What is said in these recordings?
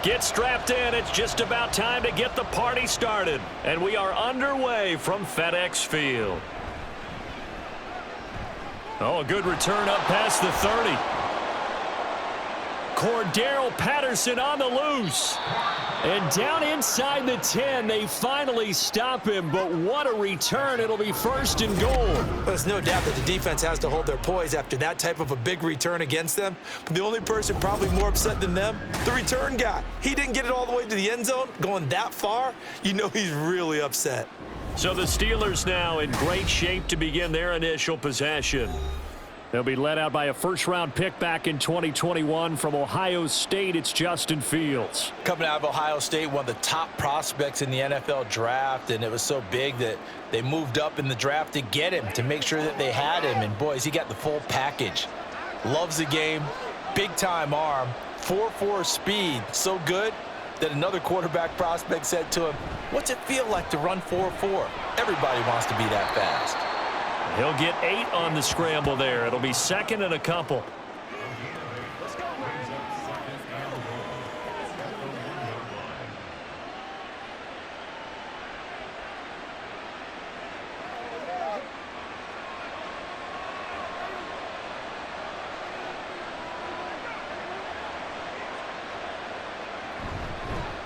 Get strapped in. It's just about time to get the party started. And we are underway from FedEx Field. Oh, a good return up past the 30. Cordero Patterson on the loose. And down inside the 10, they finally stop him. But what a return. It'll be first and goal. There's no doubt that the defense has to hold their poise after that type of a big return against them. But the only person probably more upset than them, the return guy. He didn't get it all the way to the end zone, going that far. You know he's really upset. So the Steelers now in great shape to begin their initial possession. They'll be led out by a first-round pick back in 2021 from Ohio State. It's Justin Fields. Coming out of Ohio State, one of the top prospects in the NFL draft, and it was so big that they moved up in the draft to get him, to make sure that they had him. And, boys, he got the full package. Loves the game, big-time arm, 4.4 speed, so good that another quarterback prospect said to him, "What's it feel like to run 4.4? Everybody wants to be that fast." He'll get 8 on the scramble there. It'll be second and a couple.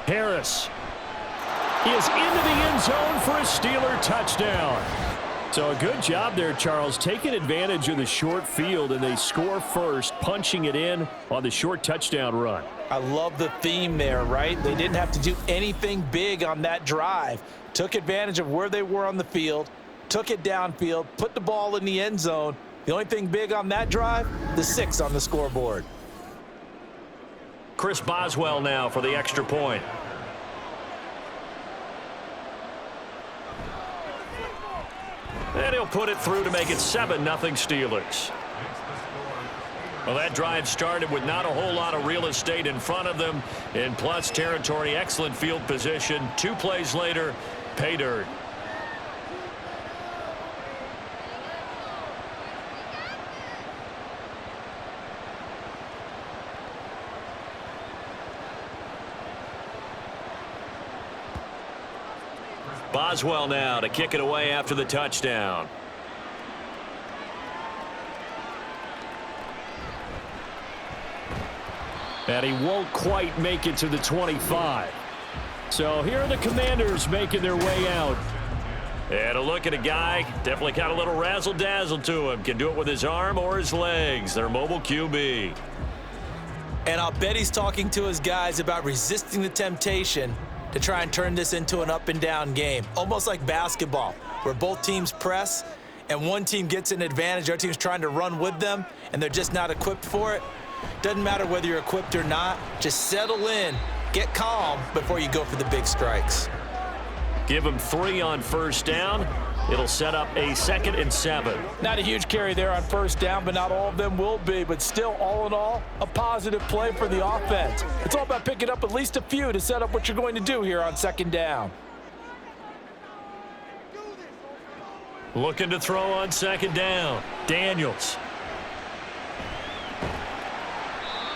Harris is into the end zone for a Steeler touchdown. So a good job there, Charles, taking advantage of the short field, and they score first, punching it in on the short touchdown run. I love the theme there, right? They didn't have to do anything big on that drive. Took advantage of where they were on the field, took it downfield, put the ball in the end zone. The only thing big on that drive, the 6 on the scoreboard. Chris Boswell now for the extra point. And he'll put it through to make it 7-0 Steelers. Well, that drive started with not a whole lot of real estate in front of them. In plus territory, excellent field position. 2 plays later, pay dirt. Boswell now to kick it away after the touchdown. And he won't quite make it to the 25. So here are the Commanders making their way out. And a look at a guy, definitely got a little razzle-dazzle to him. Can do it with his arm or his legs. Their mobile QB. And I'll bet he's talking to his guys about resisting the temptation to try and turn this into an up-and-down game. Almost like basketball, where both teams press, and one team gets an advantage, our team's trying to run with them, and they're just not equipped for it. Doesn't matter whether you're equipped or not. Just settle in, get calm before you go for the big strikes. Give him 3 on first down. It'll set up a 2nd and 7. Not a huge carry there on first down, but not all of them will be. But still, all in all, a positive play for the offense. It's all about picking up at least a few to set up what you're going to do here on 2nd down. Looking to throw on 2nd down. Daniels.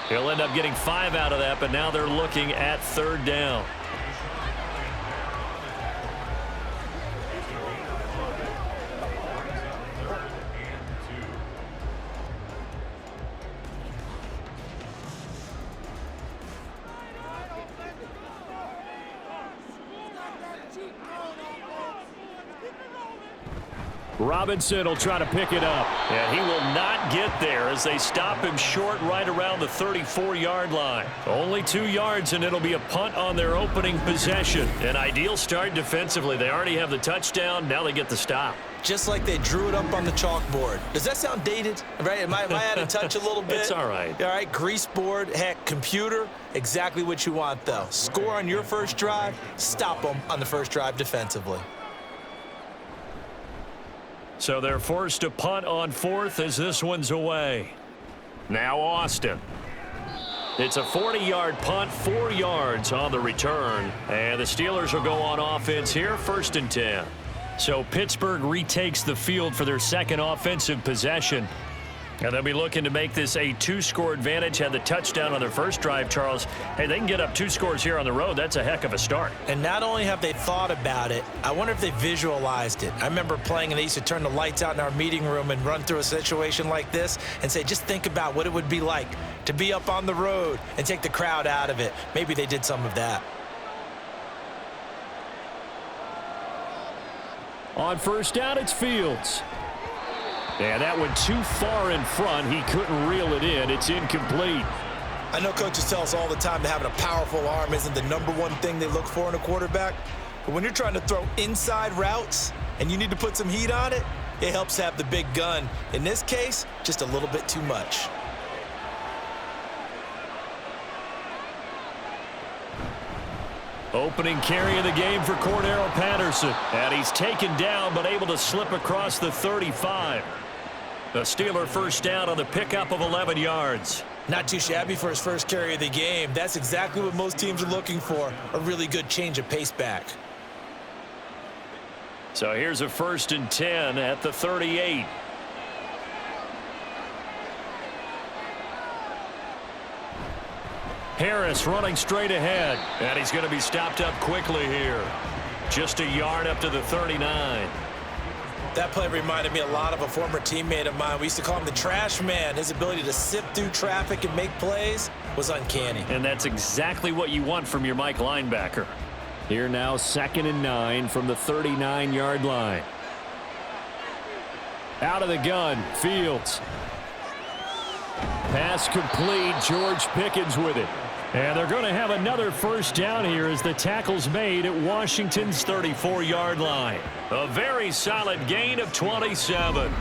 He'll end up getting 5 out of that, but now they're looking at 3rd down. Robinson will try to pick it up. And he will not get there as they stop him short right around the 34-yard line. Only 2 yards, and it'll be a punt on their opening possession. An ideal start defensively. They already have the touchdown. Now they get the stop. Just like they drew it up on the chalkboard. Does that sound dated? Right? Am I out of touch a little bit? It's all right. All right, grease board, heck, computer, exactly what you want, though. Score on your first drive, stop them on the first drive defensively. So they're forced to punt on 4th as this one's away. Now Austin. It's a 40-yard punt, 4 yards on the return. And the Steelers will go on offense here, 1st and 10. So Pittsburgh retakes the field for their 2nd offensive possession. And they'll be looking to make this a 2-score advantage. Had the touchdown on their first drive, Charles. Hey, they can get up 2 scores here on the road. That's a heck of a start. And not only have they thought about it, I wonder if they visualized it. I remember playing, and they used to turn the lights out in our meeting room and run through a situation like this and say, just think about what it would be like to be up on the road and take the crowd out of it. Maybe they did some of that. On first down, it's Fields. Yeah, that went too far in front. He couldn't reel it in. It's incomplete. I know coaches tell us all the time that having a powerful arm isn't the #1 thing they look for in a quarterback. But when you're trying to throw inside routes and you need to put some heat on it, it helps have the big gun. In this case, just a little bit too much. Opening carry of the game for Cordero Patterson. And he's taken down but able to slip across the 35. The Steeler first down on the pickup of 11 yards. Not too shabby for his first carry of the game. That's exactly what most teams are looking for, a really good change of pace back. So here's a 1st and 10 at the 38. Harris running straight ahead. And he's going to be stopped up quickly here. Just a yard up to the 39. That play reminded me a lot of a former teammate of mine. We used to call him the trash man. His ability to sift through traffic and make plays was uncanny. And that's exactly what you want from your Mike linebacker. Here now, 2nd and 9 from the 39-yard line. Out of the gun, Fields. Pass complete, George Pickens with it. And they're going to have another first down here as the tackle's made at Washington's 34-yard line. A very solid gain of 27.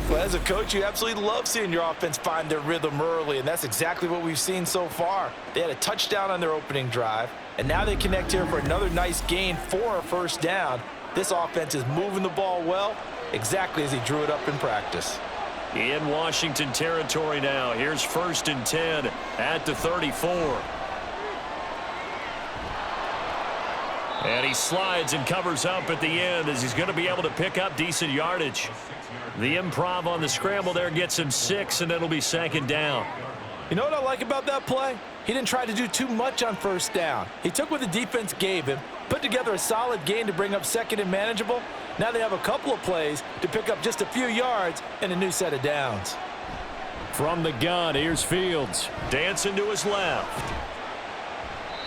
Well, as a coach, you absolutely love seeing your offense find their rhythm early, and that's exactly what we've seen so far. They had a touchdown on their opening drive, and now they connect here for another nice gain for a first down. This offense is moving the ball well, exactly as he drew it up in practice. In Washington territory now. Here's 1st and 10 at the 34. And he slides and covers up at the end as he's going to be able to pick up decent yardage. The improv on the scramble there gets him 6, and it'll be 2nd down. You know what I like about that play? He didn't try to do too much on first down. He took what the defense gave him, put together a solid gain to bring up 2nd and manageable. Now they have a couple of plays to pick up just a few yards and a new set of downs. From the gun, here's Fields. Dancing to his left.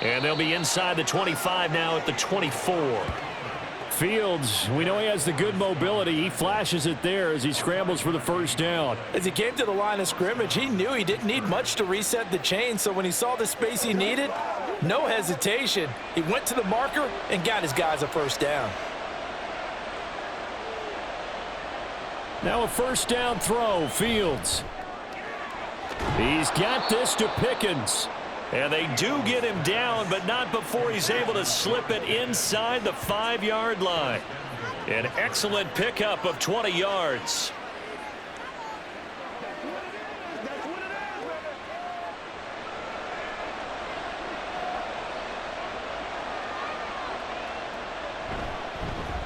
And they'll be inside the 25 now at the 24. Fields, we know he has the good mobility. He flashes it there as he scrambles for the first down. As he came to the line of scrimmage, he knew he didn't need much to reset the chain, so when he saw the space he needed, no hesitation. He went to the marker and got his guys a first down. Now a first down throw, Fields. He's got this to Pickens. And they do get him down, but not before he's able to slip it inside the 5-yard line. An excellent pickup of 20 yards.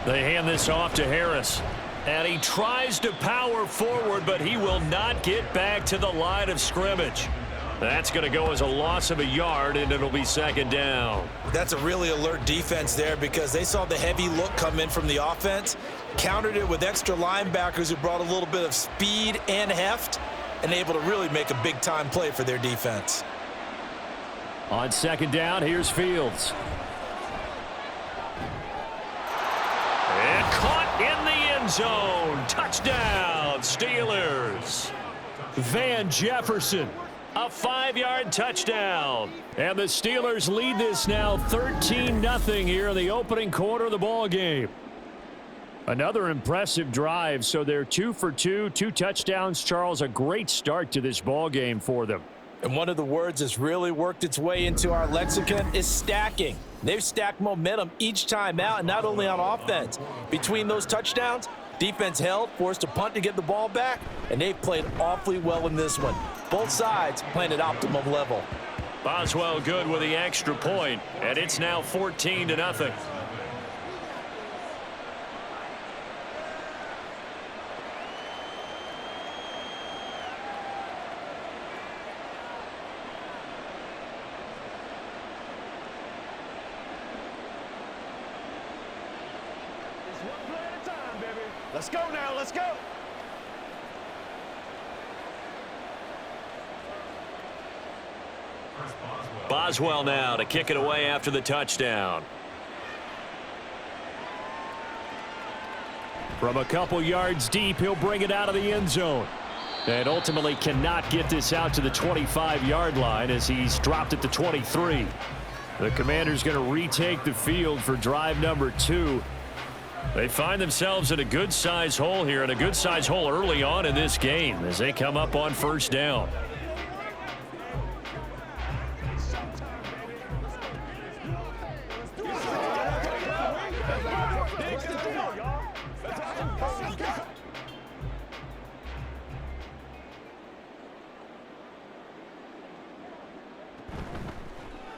They hand this off to Harris. And he tries to power forward, but he will not get back to the line of scrimmage. That's going to go as a loss of a yard, and it'll be 2nd down. That's a really alert defense there because they saw the heavy look come in from the offense, countered it with extra linebackers who brought a little bit of speed and heft, and able to really make a big-time play for their defense. On 2nd down, here's Fields. And caught in the end zone. Touchdown, Steelers. Van Jefferson. A 5-yard touchdown. And the Steelers lead this now 13-0 here in the opening quarter of the ball game. Another impressive drive. So they're 2 for 2, 2 touchdowns. Charles, a great start to this ball game for them. And one of the words that's really worked its way into our lexicon is stacking. They've stacked momentum each time out, and not only on offense. Between those touchdowns, defense held, forced a punt to get the ball back, and they've played awfully well in this one. Both sides playing at optimum level. Boswell good with the extra point, and it's now 14-0. Let's go now, let's go. Boswell now to kick it away after the touchdown. From a couple yards deep, he'll bring it out of the end zone. And ultimately cannot get this out to the 25-yard line as he's dropped it to 23. The Commanders going to retake the field for drive number 2. They find themselves in a good-sized hole here, and a good-sized hole early on in this game as they come up on first down.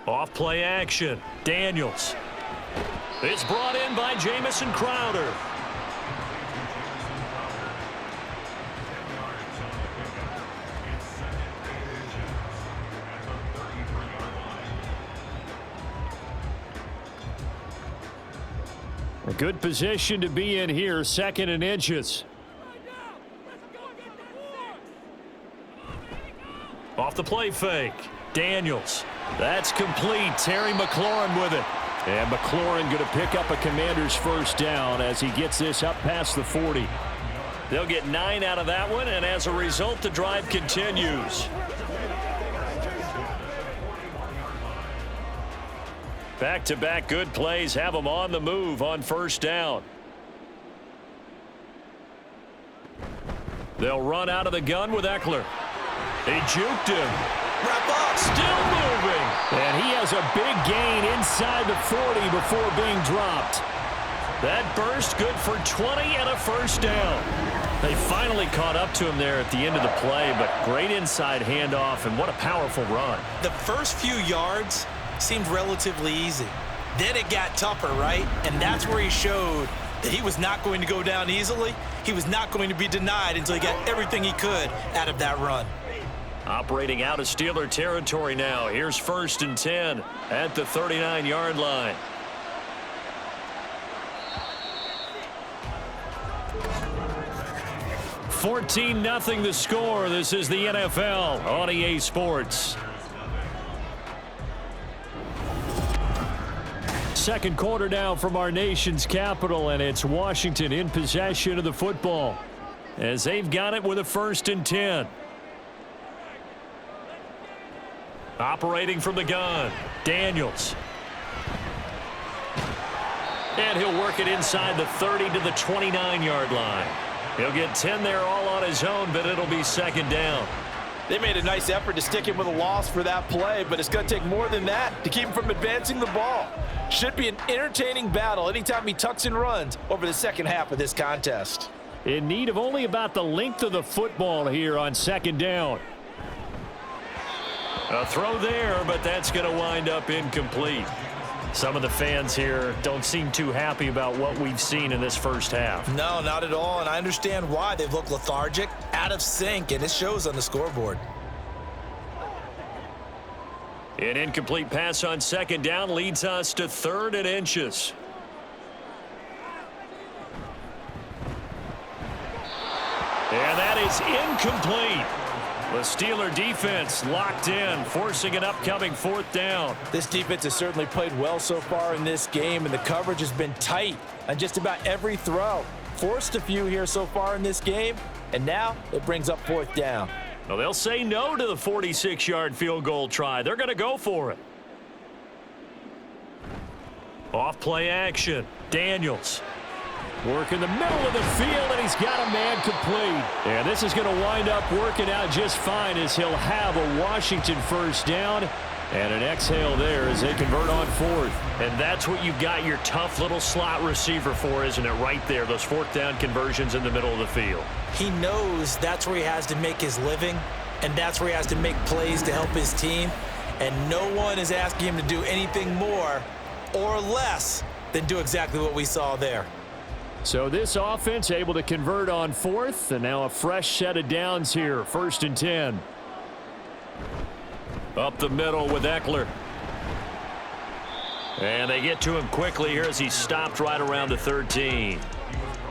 Off play action. Daniels. It's brought in by Jamison Crowder. A good position to be in here, 2nd and inches. Off the play fake. Daniels. That's complete. Terry McLaurin with it. And McLaurin going to pick up a Commander's first down as he gets this up past the 40. They'll get 9 out of that one, and as a result, the drive continues. Back-to-back good plays have them on the move on first down. They'll run out of the gun with Eckler. They juked him. Wrap up. Still moving. And he has a big gain inside the 40 before being dropped. That burst good for 20 and a first down. They finally caught up to him there at the end of the play, but great inside handoff, and what a powerful run. The first few yards seemed relatively easy. Then it got tougher, right? And that's where he showed that he was not going to go down easily. He was not going to be denied until he got everything he could out of that run. Operating out of Steeler territory now. Here's 1st and 10 at the 39-yard line. $14-0 the score. This is the NFL on EA Sports. Second quarter now from our nation's capital, and it's Washington in possession of the football as they've got it with a 1st and 10. Operating from the gun, Daniels. And he'll work it inside the 30 to the 29-yard line. He'll get 10 there all on his own, but it'll be 2nd down. They made a nice effort to stick him with a loss for that play, but it's going to take more than that to keep him from advancing the ball. Should be an entertaining battle anytime he tucks and runs over the second half of this contest. In need of only about the length of the football here on 2nd down. A throw there, but that's going to wind up incomplete. Some of the fans here don't seem too happy about what we've seen in this first half. No, not at all, and I understand why. They've looked lethargic, out of sync, and it shows on the scoreboard. An incomplete pass on 2nd down leads us to 3rd and inches. And that is incomplete. The Steeler defense locked in, forcing an upcoming 4th down. This defense has certainly played well so far in this game, and the coverage has been tight on just about every throw. Forced a few here so far in this game, and now it brings up 4th down. Well, they'll say no to the 46-yard field goal try. They're going to go for it. Off play action. Daniels. Work in the middle of the field, and he's got a man complete. And this is going to wind up working out just fine as he'll have a Washington first down. And an exhale there as they convert on 4th. And that's what you've got your tough little slot receiver for, isn't it? Right there, those 4th down conversions in the middle of the field. He knows that's where he has to make his living, and that's where he has to make plays to help his team. And no one is asking him to do anything more or less than do exactly what we saw there. So this offense able to convert on 4th, and now a fresh set of downs here, 1st and 10. Up the middle with Eckler. And they get to him quickly here as he's stopped right around the 13.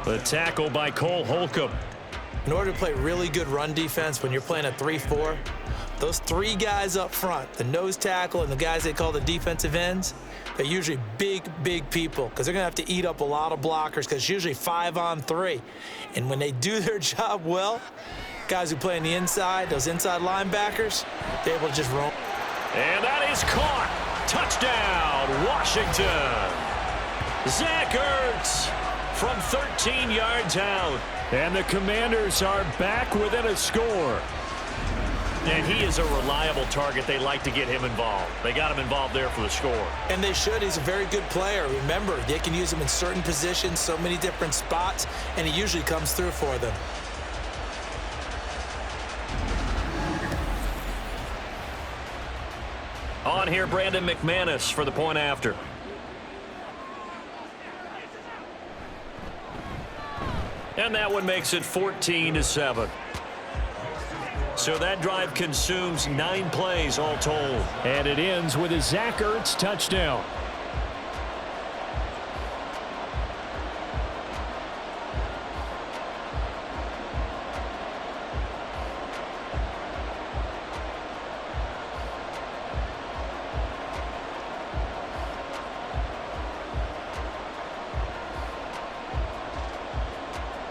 The tackle by Cole Holcomb. In order to play really good run defense when you're playing a 3-4, those three guys up front, the nose tackle and the guys they call the defensive ends, they're usually big, big people because they're going to have to eat up a lot of blockers because it's usually 5-on-3. And when they do their job well, guys who play on the inside, those inside linebackers, they're able to just roam. And that is caught. Touchdown, Washington. Zach Ertz from 13 yards out. And the Commanders are back within a score. And he is a reliable target. They like to get him involved. They got him involved there for the score. And they should. He's a very good player. Remember, they can use him in certain positions, so many different spots, and he usually comes through for them. On here, Brandon McManus for the point after. And that one makes it 14-7. So that drive consumes 9 plays all told. And it ends with a Zach Ertz touchdown.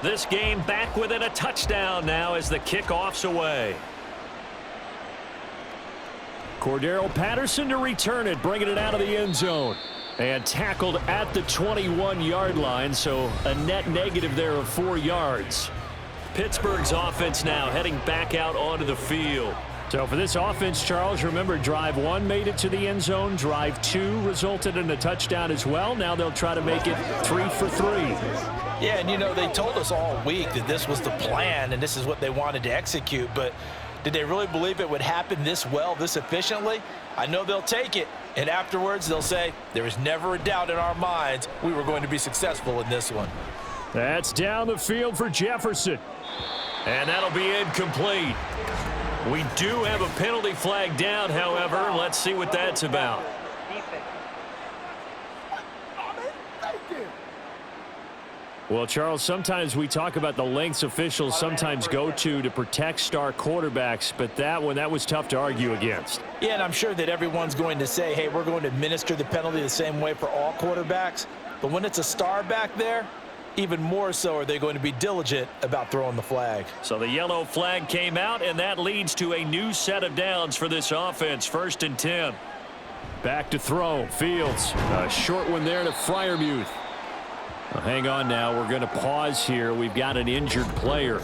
This game back within a touchdown now as the kickoff's away. Cordero Patterson to return it, bringing it out of the end zone. And tackled at the 21-yard line, so a net negative there of 4 yards. Pittsburgh's offense now heading back out onto the field. So for this offense, Charles, remember drive 1 made it to the end zone. Drive 2 resulted in a touchdown as well. Now they'll try to make it 3 for 3. Yeah, and you know, they told us all week that this was the plan and this is what they wanted to execute, but did they really believe it would happen this well, this efficiently? I know they'll take it, and afterwards they'll say, there was never a doubt in our minds we were going to be successful in this one. That's down the field for Jefferson. And that'll be incomplete. We do have a penalty flag down, however. Let's see what that's about. Well, Charles, sometimes we talk about the lengths officials sometimes go to protect star quarterbacks, but that one, that was tough to argue against. Yeah, and I'm sure that everyone's going to say, hey, we're going to administer the penalty the same way for all quarterbacks. But when it's a star back there, even more so are they going to be diligent about throwing the flag. So the yellow flag came out, and that leads to a new set of downs for this offense. 1st and 10. Back to throw. Fields. A short one there to Freiermuth. Well, hang on now. We're going to pause here. We've got an injured player.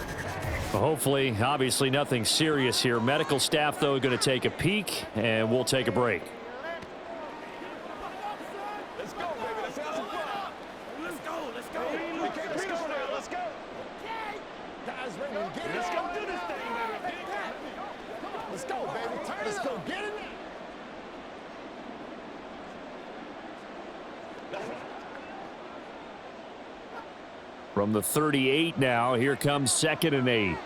Well, hopefully, obviously nothing serious here. Medical staff, though, going to take a peek, and we'll take a break. Let's go, baby. Let's have some fun. Let's go. Let's go. Let's go now. Let's go. Guys, ready to get it. Let's go do this thing, baby. Let's go, baby. Turn Let's go. Get it. From the 38 now, here comes 2nd and 8.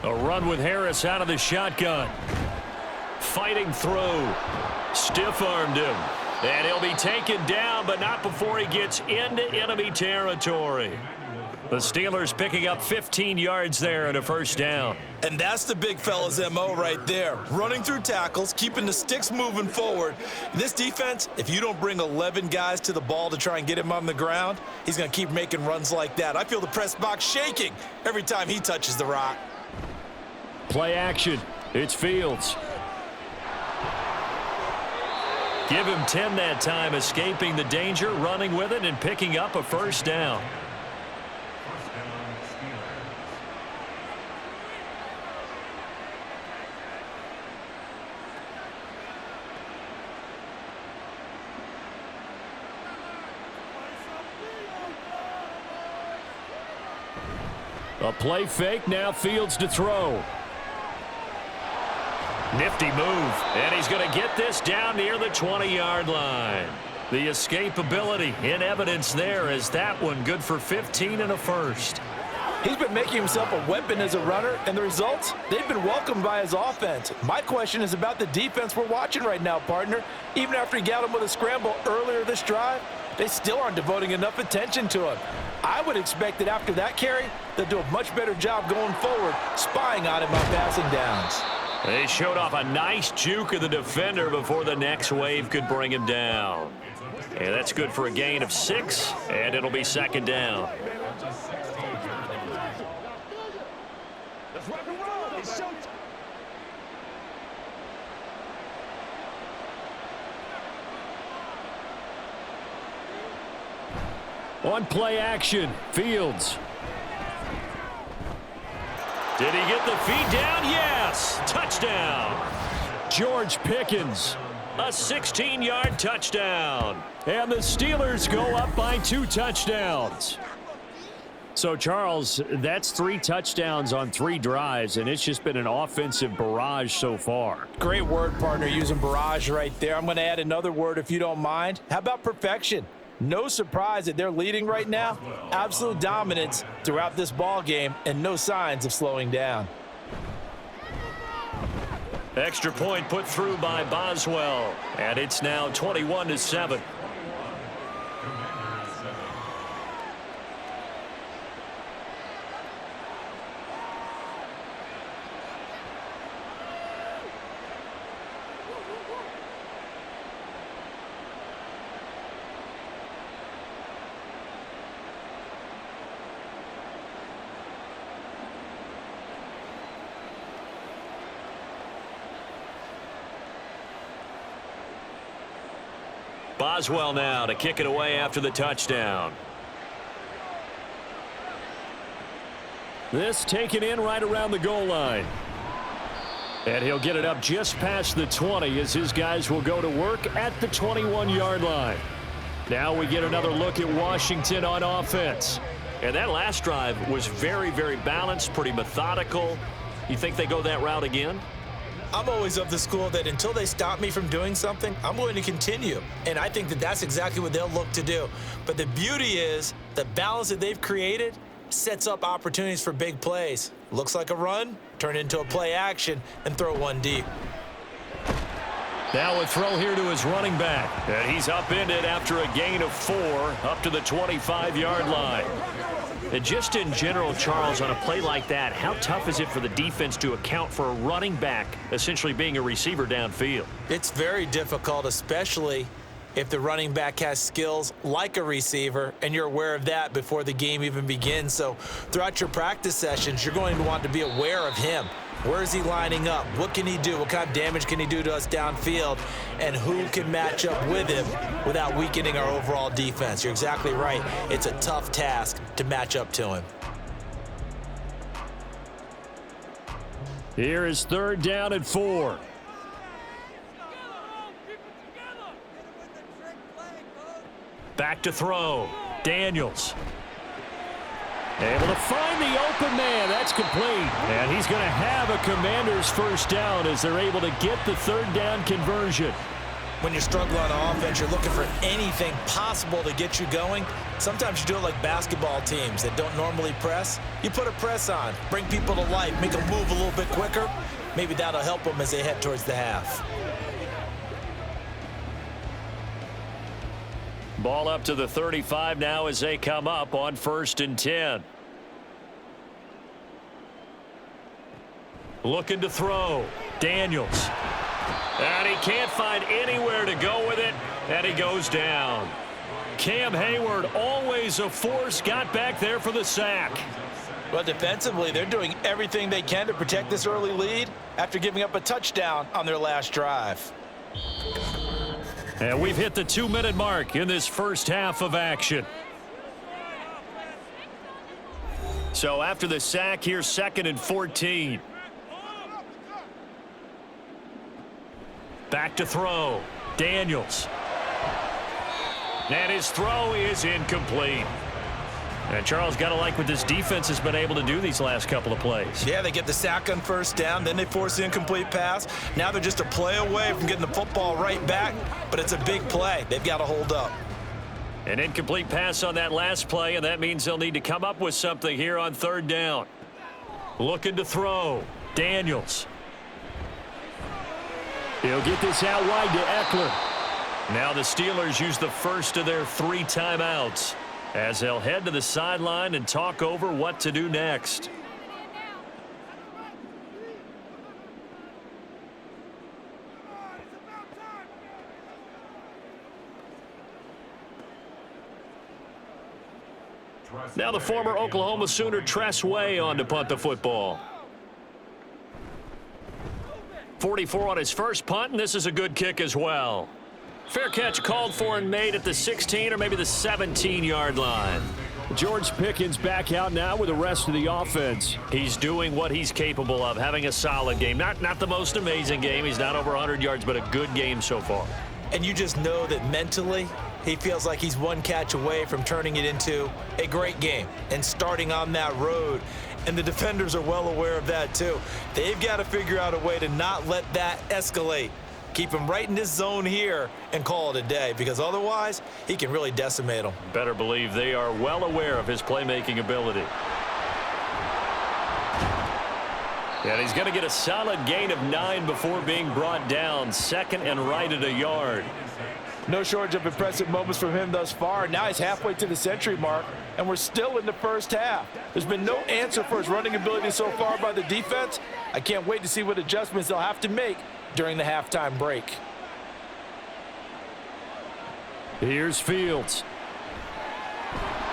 A run with Harris out of the shotgun. Fighting through. Stiff-armed him. And he'll be taken down, but not before he gets into enemy territory. The Steelers picking up 15 yards there and a 1st down. And that's the big fella's MO right there. Running through tackles, keeping the sticks moving forward. This defense, if you don't bring 11 guys to the ball to try and get him on the ground, he's going to keep making runs like that. I feel the press box shaking every time he touches the rock. Play action. It's Fields. Give him 10 that time, escaping the danger, running with it, and picking up a 1st down. A play fake, now Fields to throw. Nifty move, and he's going to get this down near the 20-yard line. The escapability in evidence there as that one good for 15 and a 1st. He's been making himself a weapon as a runner, and the results, they've been welcomed by his offense. My question is about the defense we're watching right now, partner. Even after he got him with a scramble earlier this drive, They still aren't devoting enough attention to him. I would expect that after that carry, they'll do a much better job going forward, spying on him on passing downs. They showed off a nice juke of the defender before the next wave could bring him down. And that's good for a gain of 6, and it'll be second down. Let's rock and roll. It's showtime. On play action, Fields. Did he get the feed down? Yes! Touchdown! George Pickens, a 16-yard touchdown. And the Steelers go up by 2 touchdowns. So, Charles, that's 3 touchdowns on 3 drives, and it's just been an offensive barrage so far. Great word, partner, using barrage right there. I'm going to add another word if you don't mind. How about perfection? No surprise that they're leading right now. Absolute dominance throughout this ball game and no signs of slowing down. Extra point put through by Boswell, and it's now 21-7. Boswell now to kick it away after the touchdown. This taken in right around the goal line. And he'll get it up just past the 20 as his guys will go to work at the 21-yard line. Now we get another look at Washington on offense. And that last drive was very, very balanced, pretty methodical. You think they go that route again? I'm always of the school that until they stop me from doing something, I'm going to continue. And I think that that's exactly what they'll look to do. But the beauty is the balance that they've created sets up opportunities for big plays. Looks like a run, turn it into a play action, and throw one deep. Now a throw here to his running back. And he's upended after a gain of 4 up to the 25-yard line. And just in general, Charles, on a play like that, how tough is it for the defense to account for a running back essentially being a receiver downfield? It's very difficult, especially if the running back has skills like a receiver, and you're aware of that before the game even begins. So throughout your practice sessions, you're going to want to be aware of him. Where is he lining up? What can he do? What kind of damage can he do to us downfield? And who can match up with him without weakening our overall defense? You're exactly right. It's a tough task to match up to him. Here is 3rd down and 4. Back to throw. Daniels. Able to find the open man. That's complete. And he's going to have a Commander's first down as they're able to get the 3rd down conversion. When you're struggling on offense, you're looking for anything possible to get you going. Sometimes you do it like basketball teams that don't normally press. You put a press on, bring people to life, make them move a little bit quicker. Maybe that'll help them as they head towards the half. Ball up to the 35 now as they come up on 1st and 10. Looking to throw. Daniels. And he can't find anywhere to go with it, and he goes down. Cam Hayward, always a force, got back there for the sack. Well, defensively, they're doing everything they can to protect this early lead after giving up a touchdown on their last drive. And we've hit the 2-minute mark in this first half of action. So after the sack, here's 2nd and 14. Back to throw. Daniels. And his throw is incomplete. And Charles, got to like what this defense has been able to do these last couple of plays. Yeah, they get the sack on 1st down, then they force the incomplete pass. Now they're just a play away from getting the football right back, but it's a big play. They've got to hold up. An incomplete pass on that last play, and that means they'll need to come up with something here on 3rd down. Looking to throw. Daniels. He'll get this out wide to Eckler. Now the Steelers use the first of their 3 timeouts as they'll head to the sideline and talk over what to do next. Now the former Oklahoma Sooner Tress Way on to punt the football. 44 on his first punt, and this is a good kick as well. Fair catch called for and made at the 16 or maybe the 17-yard line. George Pickens back out now with the rest of the offense. He's doing what he's capable of, having a solid game. Not the most amazing game. He's not over 100 yards, but a good game so far. And you just know that mentally he feels like he's one catch away from turning it into a great game and starting on that road. And the defenders are well aware of that too. They've got to figure out a way to not let that escalate. Keep him right in this zone here and call it a day, because otherwise he can really decimate them. Better believe they are well aware of his playmaking ability. And he's going to get a solid gain of 9 before being brought down. Second and right at a yard. No shortage of impressive moments from him thus far. Now he's halfway to the century mark, and we're still in the first half. There's been no answer for his running ability so far by the defense. I can't wait to see what adjustments they'll have to make during the halftime break. Here's Fields.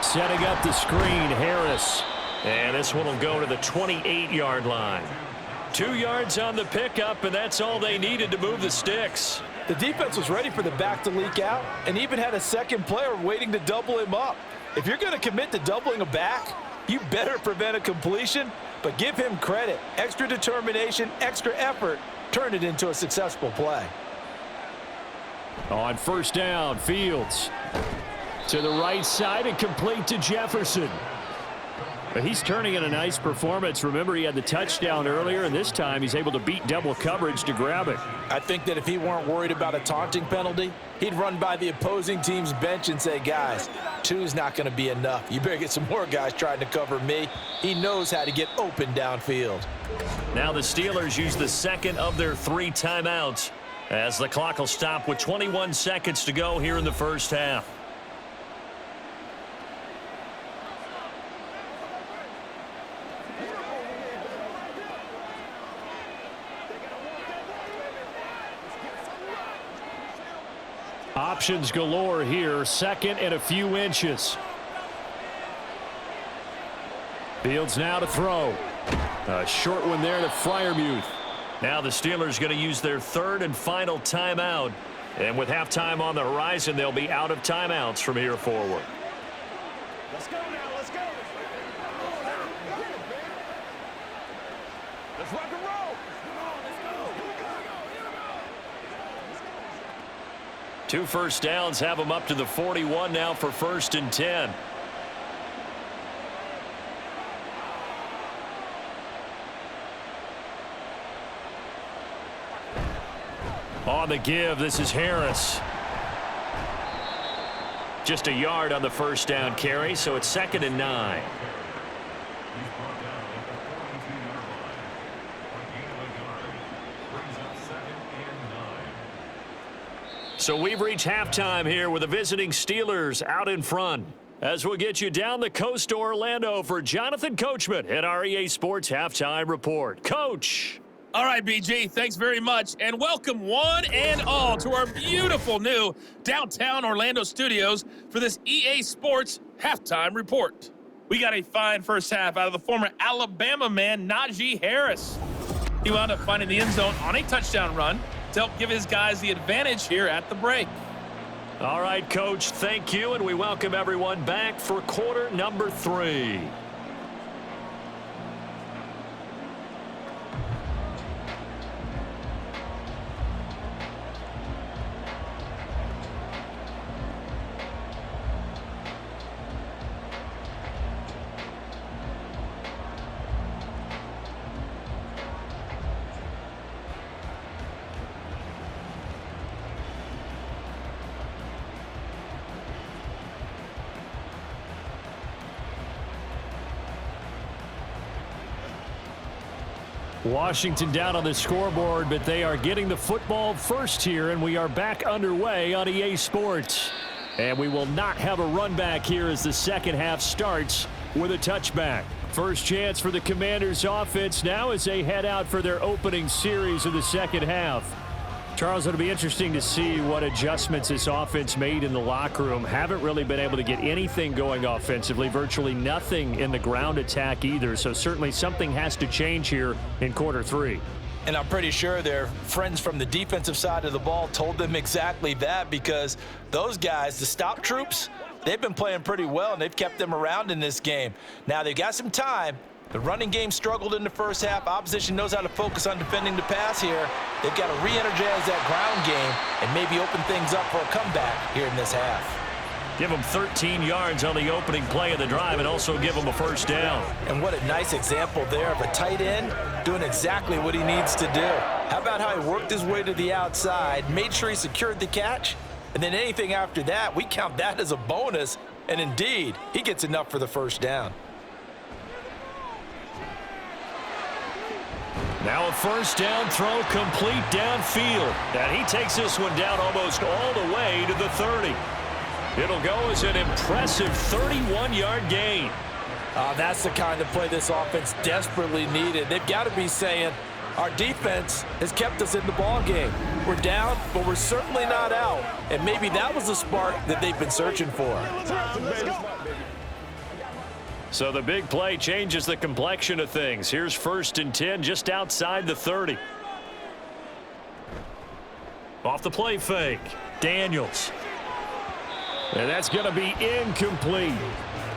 Setting up the screen, Harris. And this one will go to the 28-yard line. 2 yards on the pickup, and that's all they needed to move the sticks. The defense was ready for the back to leak out and even had a second player waiting to double him up. If you're going to commit to doubling a back, you better prevent a completion, but give him credit. Extra determination, extra effort turned it into a successful play. On first down, Fields to the right side and complete to Jefferson. But he's turning in a nice performance. Remember, he had the touchdown earlier, and this time he's able to beat double coverage to grab it. I think that if he weren't worried about a taunting penalty, he'd run by the opposing team's bench and say, guys, 2 is not going to be enough. You better get some more guys trying to cover me. He knows how to get open downfield. Now the Steelers use the second of their 3 timeouts as the clock will stop with 21 seconds to go here in the first half. Options galore here. Second and a few inches. Fields now to throw. A short one there to Freiermuth. Now the Steelers going to use their 3rd and final timeout. And with halftime on the horizon, they'll be out of timeouts from here forward. Let's go now, let's go. Let's rock and roll. Let's go. 2 first downs have them up to the 41 now for 1st and 10. On the give, this is Harris. Just a yard on the first down carry, so it's 2nd and 9. So we've reached halftime here with the visiting Steelers out in front. As we'll get you down the coast to Orlando for Jonathan Coachman at our EA Sports Halftime Report. Coach. All right, BG, thanks very much, and welcome one and all to our beautiful new downtown Orlando studios for this EA Sports Halftime Report. We got a fine first half out of the former Alabama man, Naji Harris. He wound up finding the end zone on a touchdown run to help give his guys the advantage here at the break. All right, Coach, thank you, and we welcome everyone back for quarter number 3. Washington down on the scoreboard, but they are getting the football first here, and we are back underway on EA Sports. And we will not have a run back here as the second half starts with a touchback. First chance for the Commanders offense now as they head out for their opening series of the second half. Charles, it'll be interesting to see what adjustments this offense made in the locker room. Haven't really been able to get anything going offensively, virtually nothing in the ground attack either. So certainly something has to change here in quarter three. And I'm pretty sure their friends from the defensive side of the ball told them exactly that, because those guys, the stop troops, they've been playing pretty well, and they've kept them around in this game. Now, they've got some time. The running game struggled in the first half. Opposition knows how to focus on defending the pass here. They've got to re-energize that ground game and maybe open things up for a comeback here in this half. Give them 13 yards on the opening play of the drive and also give them a first down. And what a nice example there of a tight end doing exactly what he needs to do. How about how he worked his way to the outside, made sure he secured the catch, and then anything after that, we count that as a bonus. And indeed, he gets enough for the first down. Now a first down throw complete downfield. And he takes this one down almost all the way to the 30. It'll go as an impressive 31-yard gain. That's the kind of play this offense desperately needed. They've got to be saying, our defense has kept us in the ball game. We're down, but we're certainly not out. And maybe that was the spark that they've been searching for. So the big play changes the complexion of things. Here's 1st and 10 just outside the 30. Off the play fake. Daniels. And that's going to be incomplete.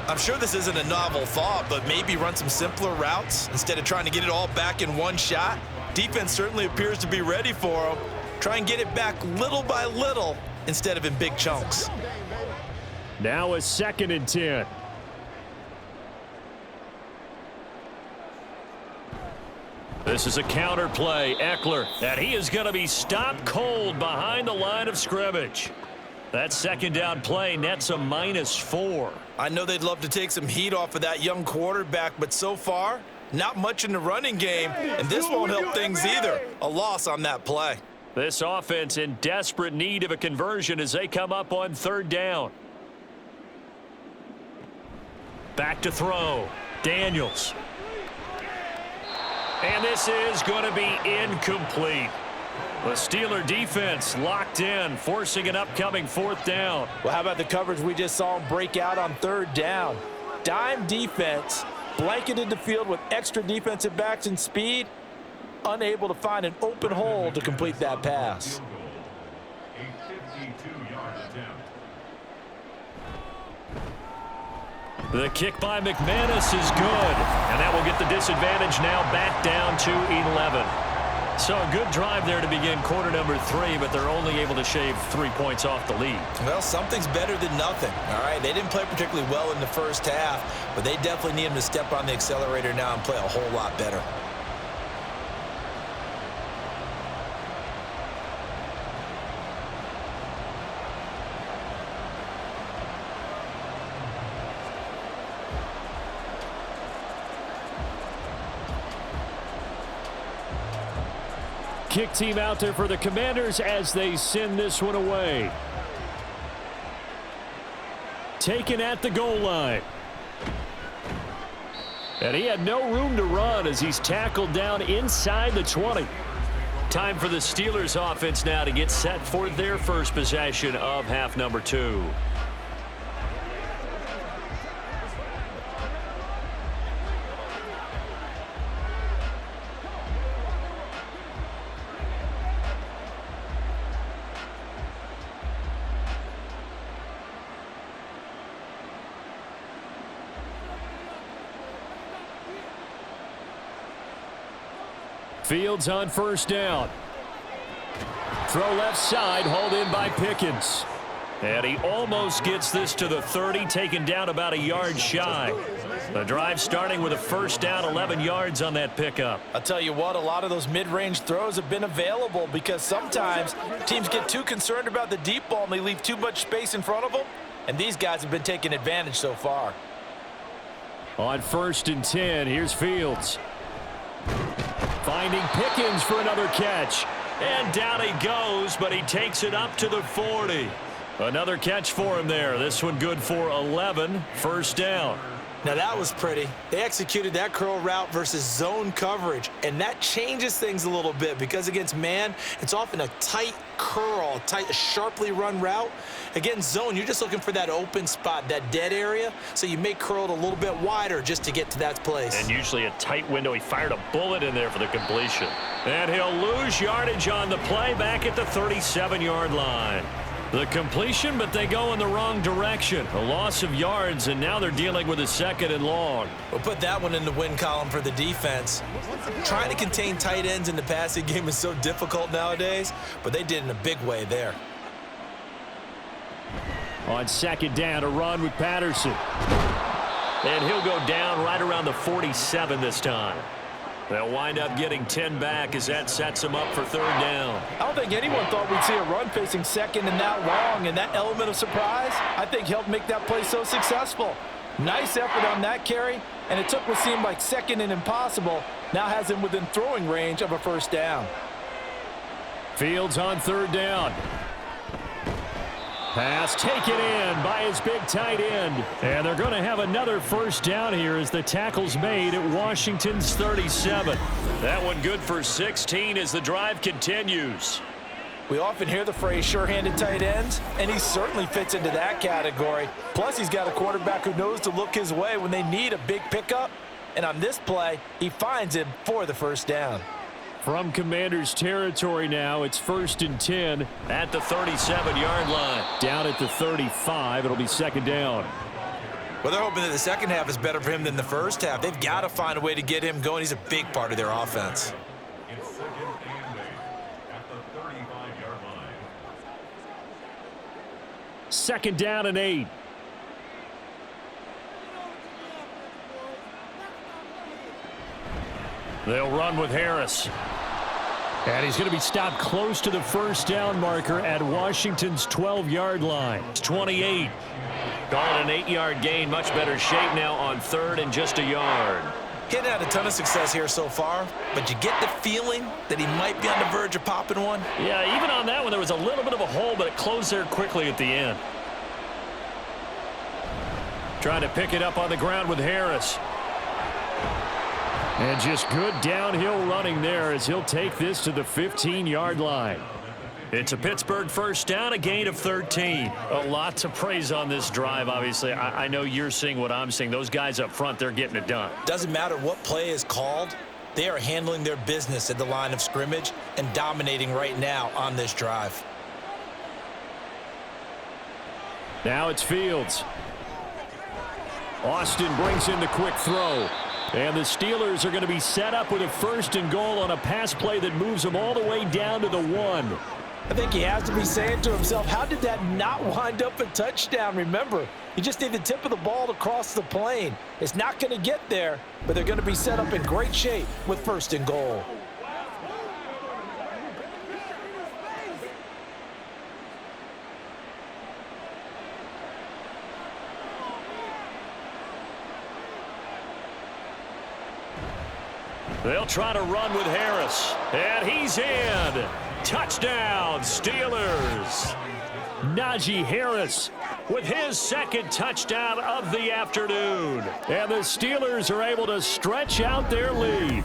I'm sure this isn't a novel thought, but maybe run some simpler routes instead of trying to get it all back in one shot. Defense certainly appears to be ready for them. Try and get it back little by little instead of in big chunks. Now a 2nd and 10. This is a counter play. Eckler, and he is going to be stopped cold behind the line of scrimmage. That second down play nets a -4. I know they'd love to take some heat off of that young quarterback, but so far, not much in the running game, and this won't help things either. A loss on that play. This offense in desperate need of a conversion as they come up on 3rd down. Back to throw. Daniels. And this is going to be incomplete. The Steeler defense locked in, forcing an upcoming 4th down. Well, how about the coverage we just saw him break out on 3rd down? Dime defense, blanketed the field with extra defensive backs and speed, unable to find an open hole to complete that pass. The kick by McManus is good, and that will get the disadvantage now back down to 11. So a good drive there to begin quarter number 3, but they're only able to shave 3 points off the lead. Well, something's better than nothing, all right? They didn't play particularly well in the first half, but they definitely need them to step on the accelerator now and play a whole lot better. Kick team out there for the Commanders as they send this one away. Taken at the goal line. And he had no room to run as he's tackled down inside the 20. Time for the Steelers offense now to get set for their first possession of half number 2. Fields on 1st down. Throw left side, hauled in by Pickens. And he almost gets this to the 30, taken down about a yard shy. The drive starting with a 1st down, 11 yards on that pickup. I'll tell you what, a lot of those mid-range throws have been available because sometimes teams get too concerned about the deep ball and they leave too much space in front of them, and these guys have been taking advantage so far. On 1st and 10, here's Fields. Finding Pickens for another catch. And down he goes, but he takes it up to the 40. Another catch for him there. This one good for 11. First down. Now that was pretty. They executed that curl route versus zone coverage, and that changes things a little bit because against man, it's often a tight curl, a sharply run route. Against zone, you're just looking for that open spot, that dead area, so you may curl it a little bit wider just to get to that place. And usually a tight window. He fired a bullet in there for the completion. And he'll lose yardage on the play back at the 37-yard line. The completion, but they go in the wrong direction. A loss of yards, and now they're dealing with a 2nd and long. We'll put that one in the win column for the defense. Trying to contain tight ends in the passing game is so difficult nowadays, but they did in a big way there. On 2nd down, a run with Patterson. And he'll go down right around the 47 this time. They'll wind up getting 10 back as that sets them up for 3rd down. I don't think anyone thought we'd see a run facing 2nd and that long, and that element of surprise, I think, helped make that play so successful. Nice effort on that carry, and it took what seemed like 2nd and impossible, now has him within throwing range of a 1st down. Fields on 3rd down. Pass taken in by his big tight end. And they're going to have another 1st down here as the tackle's made at Washington's 37. That one good for 16 as the drive continues. We often hear the phrase sure-handed tight ends, and he certainly fits into that category. Plus, he's got a quarterback who knows to look his way when they need a big pickup. And on this play, he finds him for the 1st down. From Commander's territory now, it's 1st and 10 at the 37-yard line. Down at the 35, it'll be 2nd down. Well, they're hoping that the second half is better for him than the first half. They've got to find a way to get him going. He's a big part of their offense. It's 2nd and big at the 35-yard line. 2nd down and 8. They'll run with Harris. And he's going to be stopped close to the 1st down marker at Washington's 12-yard line. It's 28. Call it an 8-yard gain. Much better shape now on 3rd and just a yard. He hadn't had a ton of success here so far, but you get the feeling that he might be on the verge of popping one. Yeah, even on that one, there was a little bit of a hole, but it closed there quickly at the end. Trying to pick it up on the ground with Harris. And just good downhill running there as he'll take this to the 15-yard line. It's a Pittsburgh 1st down, a gain of 13. A lot to praise on this drive, obviously. I know you're seeing what I'm seeing. Those guys up front, they're getting it done. Doesn't matter what play is called. They are handling their business at the line of scrimmage and dominating right now on this drive. Now it's Fields. Austin brings in the quick throw. And the Steelers are going to be set up with a 1st and goal on a pass play that moves them all the way down to the 1. I think he has to be saying to himself, how did that not wind up a touchdown? Remember, you just need the tip of the ball to cross the plane. It's not going to get there, but they're going to be set up in great shape with 1st and goal. They'll try to run with Harris. And he's in. Touchdown, Steelers. Naji Harris with his 2nd touchdown of the afternoon. And the Steelers are able to stretch out their lead.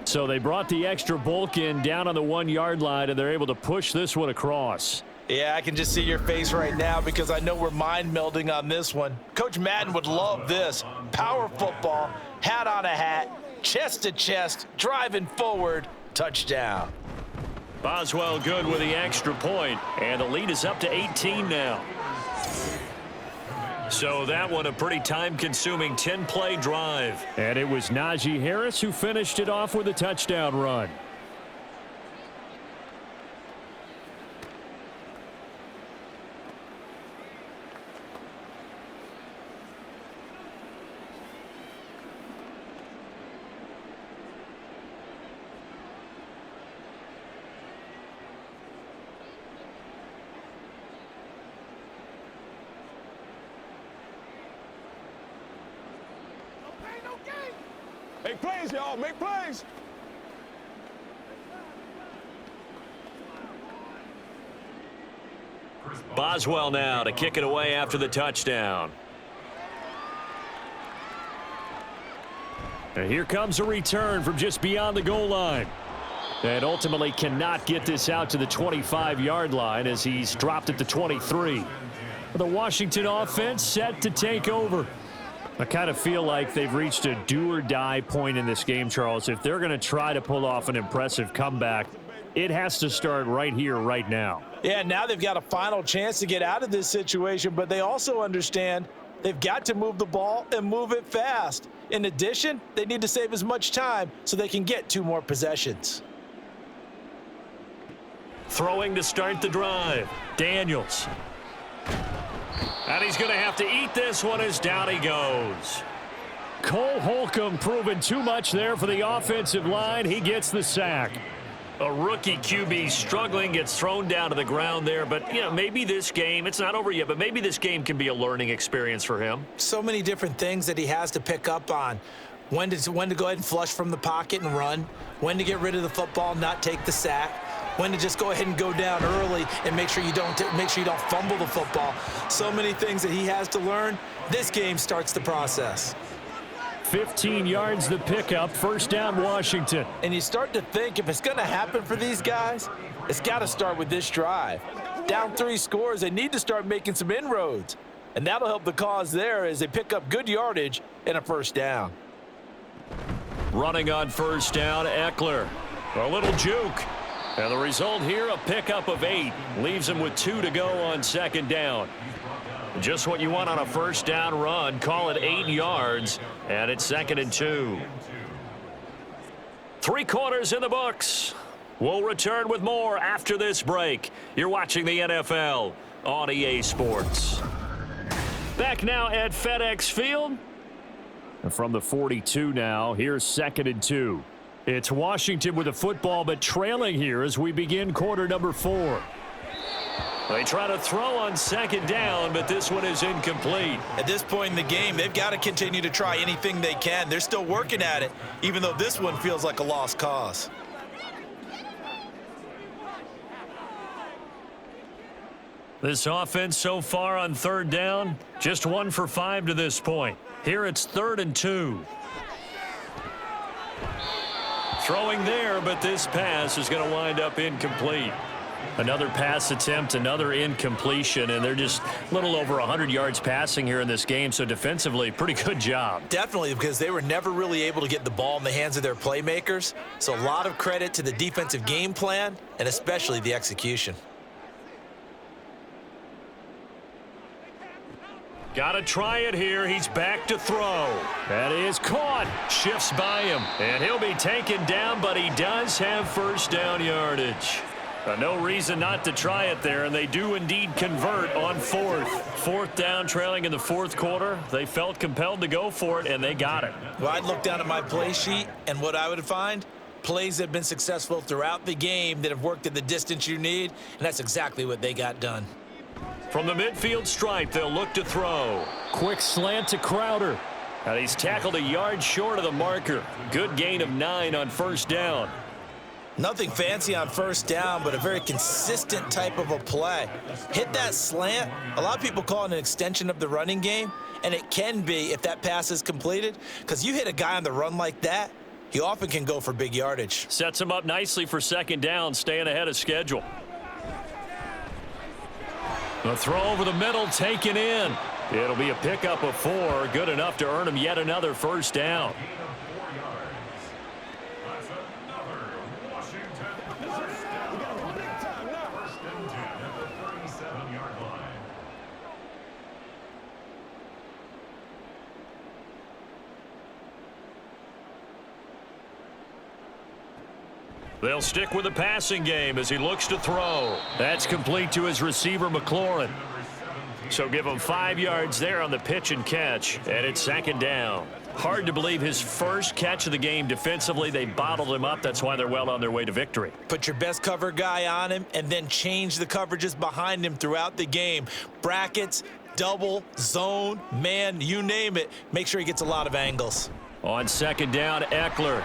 So they brought the extra bulk in down on the 1-yard line, and they're able to push this one across. Yeah, I can just see your face right now because I know we're mind melding on this one. Coach Madden would love this. Power football, hat on a hat, chest to chest, driving forward, touchdown. Boswell good with the extra point, and the lead is up to 18 now. So that one a pretty time-consuming 10-play drive. And it was Naji Harris who finished it off with a touchdown run. Make plays, y'all. Make plays. Boswell now to kick it away after the touchdown. And here comes a return from just beyond the goal line. And ultimately cannot get this out to the 25-yard line as he's dropped at the 23. The Washington offense set to take over. I kind of feel like they've reached a do-or-die point in this game, Charles. If they're going to try to pull off an impressive comeback, it has to start right here, right now. Yeah, now they've got a final chance to get out of this situation, but they also understand they've got to move the ball and move it fast. In addition, they need to save as much time so they can get 2 more possessions. Throwing to start the drive. Daniels. And he's going to have to eat this one as down he goes. Cole Holcomb proving too much there for the offensive line. He gets the sack. A rookie QB struggling, gets thrown down to the ground there. But, you know, maybe this game, it's not over yet, but maybe this game can be a learning experience for him. So many different things that he has to pick up on. When to go ahead and flush from the pocket and run. When to get rid of the football, not take the sack. When to just go ahead and go down early and make sure you don't fumble the football. So many things that he has to learn. This game starts the process. 15 yards the pickup, first down Washington. And you start to think if it's going to happen for these guys, it's got to start with this drive. Down 3 scores, they need to start making some inroads. And that'll help the cause there as they pick up good yardage and a first down. Running on first down, Eckler. A little juke. And the result here, a pickup of 8. Leaves him with 2 to go on second down. Just what you want on a first down run. Call it 8 yards. And it's 2nd and 2. 3 quarters in the books. We'll return with more after this break. You're watching the NFL on EA Sports. Back now at FedEx Field. And from the 42 now, here's 2nd and 2. It's Washington with the football, but trailing here as we begin quarter number 4. They try to throw on second down, but this one is incomplete. At this point in the game, they've got to continue to try anything they can. They're still working at it, even though this one feels like a lost cause. This offense so far on third down, just 1 for 5 to this point. Here it's 3rd and 2. Throwing there, but this pass is going to wind up incomplete. Another pass attempt, another incompletion, and they're just a little over 100 yards passing here in this game, so defensively, pretty good job. Definitely, because they were never really able to get the ball in the hands of their playmakers, so a lot of credit to the defensive game plan and especially the execution. Got to try it here. He's back to throw. That is caught. Shifts by him, and he'll be taken down, but he does have first down yardage. No reason not to try it there, and they do indeed convert on 4th. 4th down, trailing in the 4th quarter. They felt compelled to go for it, and they got it. Well, I'd look down at my play sheet, and what I would find, plays that have been successful throughout the game that have worked at the distance you need, and that's exactly what they got done. From the midfield stripe, they'll look to throw. Quick slant to Crowder. And he's tackled a yard short of the marker. Good gain of 9 on first down. Nothing fancy on first down, but a very consistent type of a play. Hit that slant. A lot of people call it an extension of the running game, and it can be if that pass is completed, because you hit a guy on the run like that, he often can go for big yardage. Sets him up nicely for second down, staying ahead of schedule. The throw over the middle, taken in. It'll be a pickup of 4, good enough to earn him yet another first down. They'll stick with the passing game as he looks to throw. That's complete to his receiver, McLaurin. So give him 5 yards there on the pitch and catch, and it's second down. Hard to believe his first catch of the game defensively. They bottled him up. That's why they're well on their way to victory. Put your best cover guy on him and then change the coverages behind him throughout the game. Brackets, double, zone, man, you name it. Make sure he gets a lot of angles. On second down, Eckler.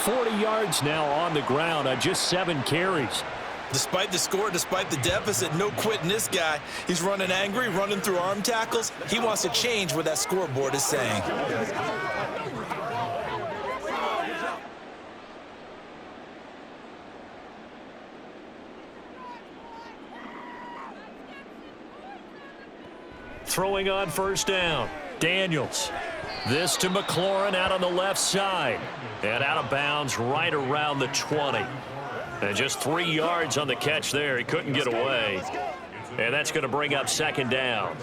40 yards now on the ground on just 7 carries. Despite the score, despite the deficit, no quitting this guy. He's running angry, running through arm tackles. He wants to change what that scoreboard is saying. Throwing on first down. Daniels. This to McLaurin out on the left side. And out of bounds right around the 20. And just 3 yards on the catch there. He couldn't get away. And that's going to bring up second down.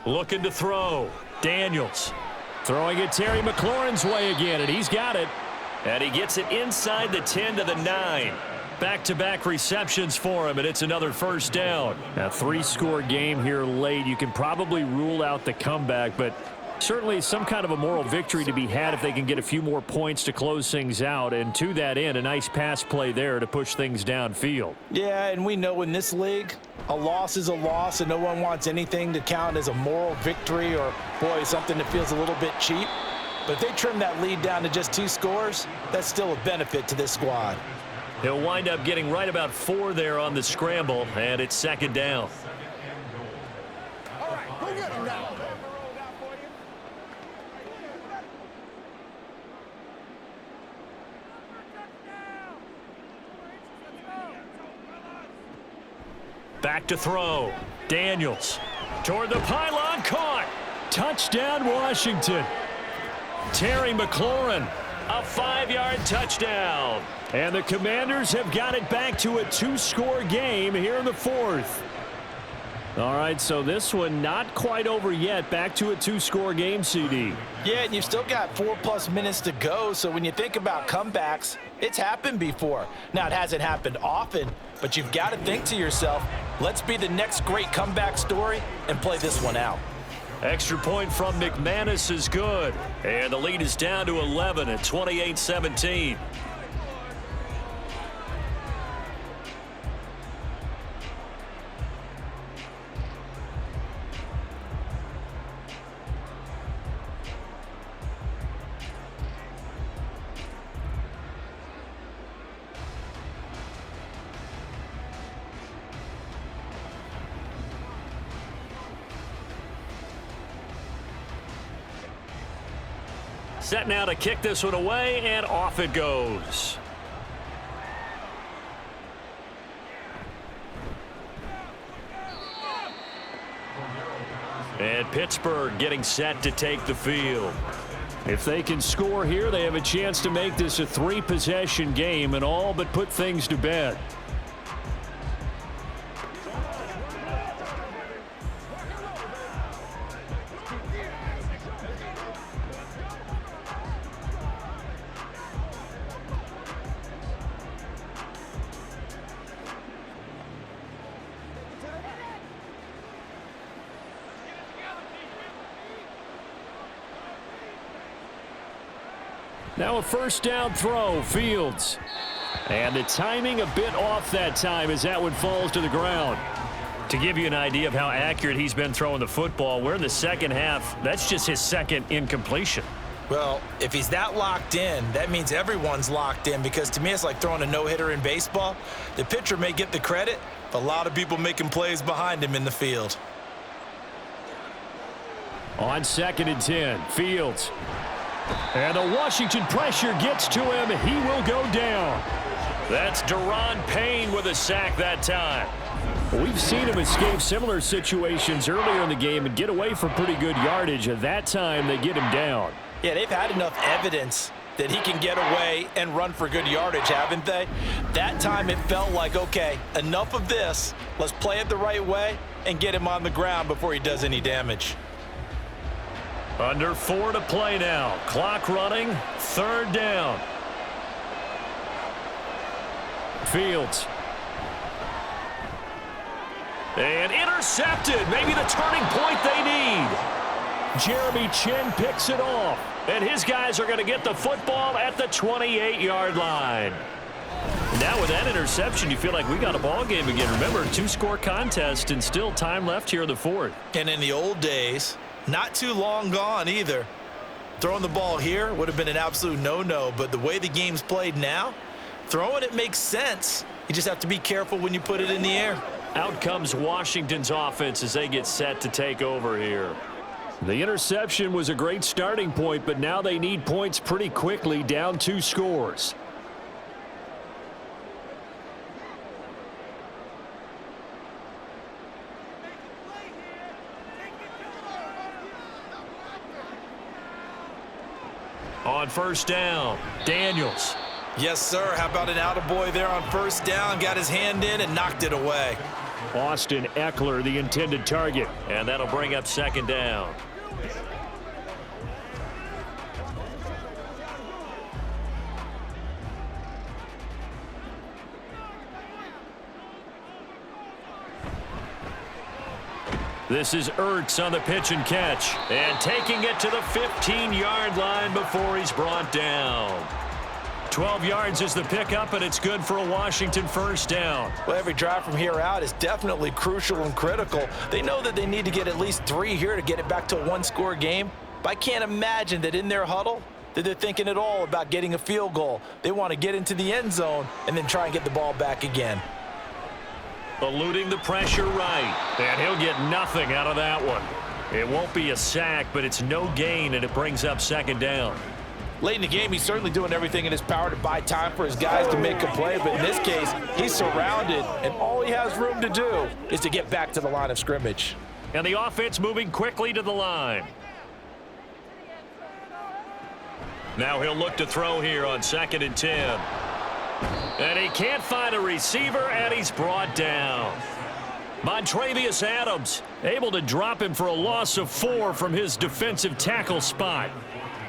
Looking to throw. Daniels. Throwing it Terry McLaurin's way again, and he's got it. And he gets it inside the 10 to the 9. Back-to-back receptions for him, and it's another first down. A 3-score game here late. You can probably rule out the comeback, but certainly some kind of a moral victory to be had if they can get a few more points to close things out. And to that end, a nice pass play there to push things downfield. Yeah, and we know in this league, a loss is a loss, and no one wants anything to count as a moral victory or, boy, something that feels a little bit cheap. But if they trim that lead down to just 2 scores, that's still a benefit to this squad. He'll wind up getting right about 4 there on the scramble, and it's second down. All right, go get him now. Back to throw. Daniels. Toward the pylon. Caught. Touchdown, Washington. Terry McLaurin. A 5-yard touchdown. And the Commanders have got it back to a 2-score game here in the 4th. All right, so this one not quite over yet. Back to a 2-score game, CD. Yeah, and you've still got 4+ minutes to go, so when you think about comebacks, it's happened before. Now, it hasn't happened often, but you've got to think to yourself, let's be the next great comeback story and play this one out. Extra point from McManus is good. And the lead is down to 11 at 28-17. Set now to kick this one away, and off it goes. And Pittsburgh getting set to take the field. If they can score here, they have a chance to make this a 3-possession game and all but put things to bed. Now a first down throw, Fields. And the timing a bit off that time as that one falls to the ground. To give you an idea of how accurate he's been throwing the football, we're in the second half. That's just his second incompletion. Well, if he's that locked in, that means everyone's locked in, because to me it's like throwing a no-hitter in baseball. The pitcher may get the credit, but a lot of people making plays behind him in the field. On 2nd and 10, Fields. And the Washington pressure gets to him. He will go down. That's Deron Payne with a sack that time. We've seen him escape similar situations earlier in the game and get away for pretty good yardage. At that time, they get him down. Yeah, they've had enough evidence that he can get away and run for good yardage, haven't they? That time it felt like, okay, enough of this. Let's play it the right way and get him on the ground before he does any damage. Under 4 to play now. Clock running. 3rd down. Fields. And intercepted. Maybe the turning point they need. Jeremy Chin picks it off. And his guys are going to get the football at the 28-yard line. Now with that interception, you feel like we got a ball game again. Remember, 2-score contest and still time left here in the fourth. And in the old days, not too long gone either, throwing the ball here would have been an absolute no-no. But the way the game's played now, throwing it makes sense. You just have to be careful when you put it in the air. Out comes Washington's offense as they get set to take over here. The interception was a great starting point, but now they need points pretty quickly, down 2 scores. On first down, Daniels. Yes, sir. How about an attaboy there on first down? Got his hand in and knocked it away. Austin Eckler, the intended target, and that'll bring up second down. This is Ertz on the pitch and catch, and taking it to the 15-yard line before he's brought down. 12 yards is the pickup, and it's good for a Washington first down. Well, every drive from here out is definitely crucial and critical. They know that they need to get at least 3 here to get it back to a 1-score game. But I can't imagine that in their huddle that they're thinking at all about getting a field goal. They want to get into the end zone and then try and get the ball back again. Eluding the pressure right, and he'll get nothing out of that one. It won't be a sack, but it's no gain, and it brings up second down. Late in the game, he's certainly doing everything in his power to buy time for his guys to make a play, but in this case, he's surrounded, and all he has room to do is to get back to the line of scrimmage. And the offense moving quickly to the line. Now he'll look to throw here on 2nd and 10. And he can't find a receiver, and he's brought down. Montravius Adams able to drop him for a loss of 4 from his defensive tackle spot.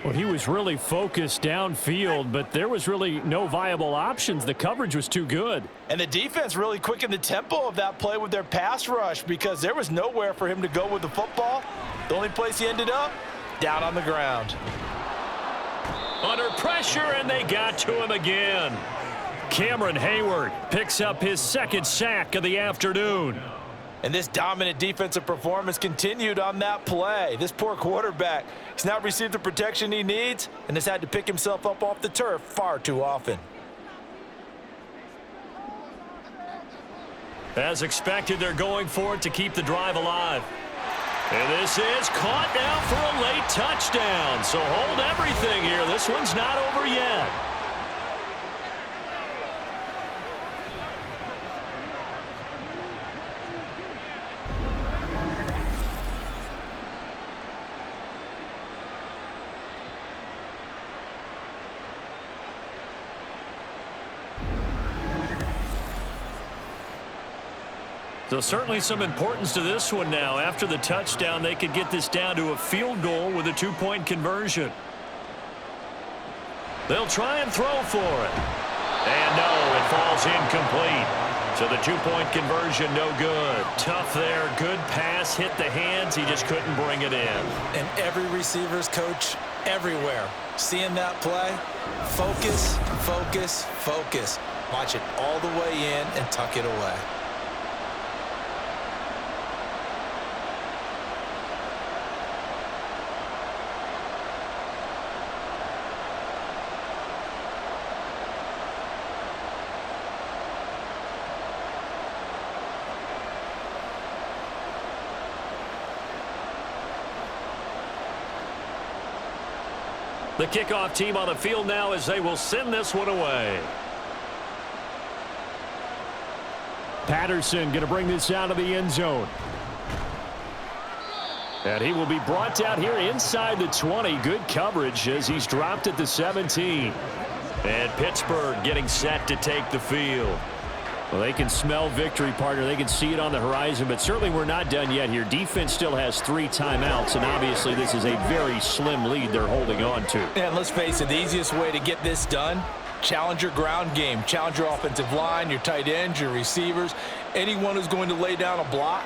Well, he was really focused downfield, but there was really no viable options. The coverage was too good. And the defense really quickened the tempo of that play with their pass rush because there was nowhere for him to go with the football. The only place he ended up, down on the ground. Under pressure, and they got to him again. Cameron Hayward picks up his 2nd sack of the afternoon. And this dominant defensive performance continued on that play. This poor quarterback, he's not received the protection he needs and has had to pick himself up off the turf far too often. As expected, they're going for it to keep the drive alive. And this is caught now for a late touchdown. So hold everything here. This one's not over yet. So certainly some importance to this one now. After the touchdown, they could get this down to a field goal with a 2-point conversion. They'll try and throw for it. And no, it falls incomplete. So the 2-point conversion no good. Tough there. Good pass. Hit the hands. He just couldn't bring it in. And every receiver's coach everywhere. Seeing that play, focus, focus, focus. Watch it all the way in and tuck it away. The kickoff team on the field now as they will send this one away. Patterson going to bring this out of the end zone. And he will be brought down here inside the 20. Good coverage as he's dropped at the 17. And Pittsburgh getting set to take the field. Well, they can smell victory, partner. They can see it on the horizon, but certainly we're not done yet here. Defense still has 3 timeouts, and obviously this is a very slim lead they're holding on to. And let's face it, the easiest way to get this done, challenge your ground game. Challenge your offensive line, your tight ends, your receivers, anyone who's going to lay down a block.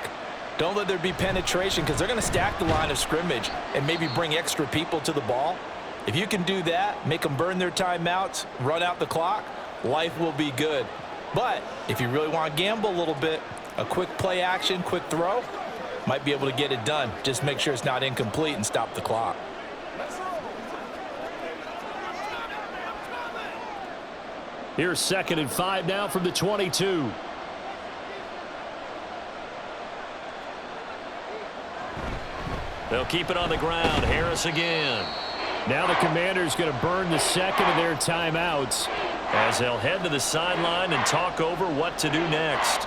Don't let there be penetration because they're going to stack the line of scrimmage and maybe bring extra people to the ball. If you can do that, make them burn their timeouts, run out the clock, life will be good. But if you really want to gamble a little bit, a quick play action, quick throw, might be able to get it done. Just make sure it's not incomplete and stop the clock. Here's 2nd and 5 now from the 22. They'll keep it on the ground. Harris again. Now the Commanders going to burn the second of their timeouts as they'll head to the sideline and talk over what to do next.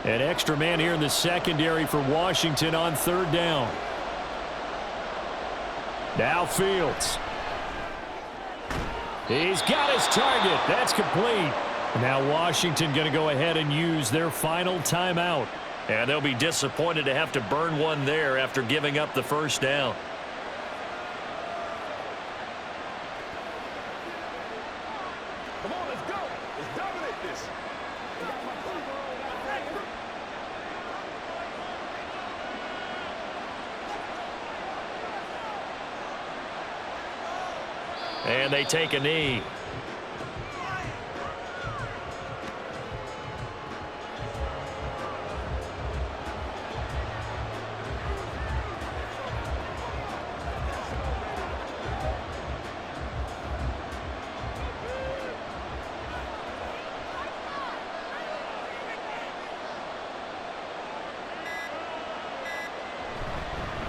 An extra man here in the secondary for Washington on 3rd down. Now Fields. He's got his target. That's complete. Now Washington going to go ahead and use their final timeout. And they'll be disappointed to have to burn one there after giving up the 1st down. Come on, let's go. Let's dominate this. And they take a knee.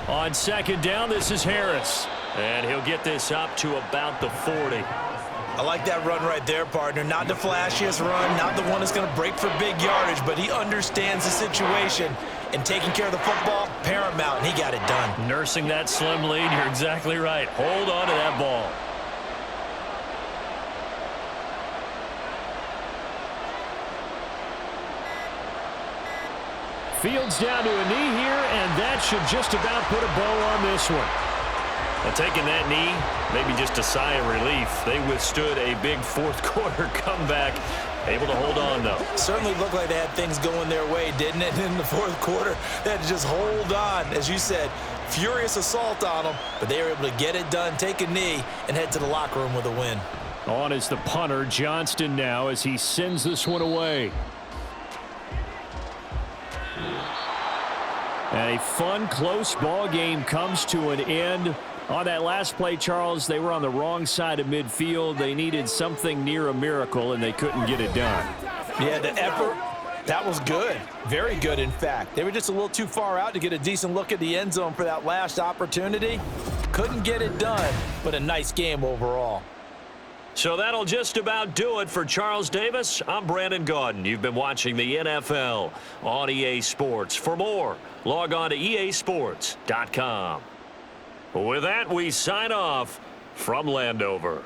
On 2nd down, this is Harris. And he'll get this up to about the 40. I like that run right there, partner. Not the flashiest run, not the one that's going to break for big yardage, but he understands the situation, and taking care of the football, paramount, and he got it done. Nursing that slim lead, you're exactly right. Hold on to that ball. Fields down to a knee here, and that should just about put a bow on this one. Well, taking that knee, maybe just a sigh of relief. They withstood a big 4th quarter comeback. Able to hold on, though. Certainly looked like they had things going their way, didn't it? In the 4th quarter, they had to just hold on. As you said, furious assault on them, but they were able to get it done, take a knee, and head to the locker room with a win. On is the punter, Johnston, now as he sends this one away. And a fun, close ball game comes to an end. On that last play, Charles, they were on the wrong side of midfield. They needed something near a miracle, and they couldn't get it done. Yeah, the effort, that was good. Very good, in fact. They were just a little too far out to get a decent look at the end zone for that last opportunity. Couldn't get it done, but a nice game overall. So that'll just about do it for Charles Davis. I'm Brandon Gaudin. You've been watching the NFL on EA Sports. For more, log on to easports.com. With that, we sign off from Landover.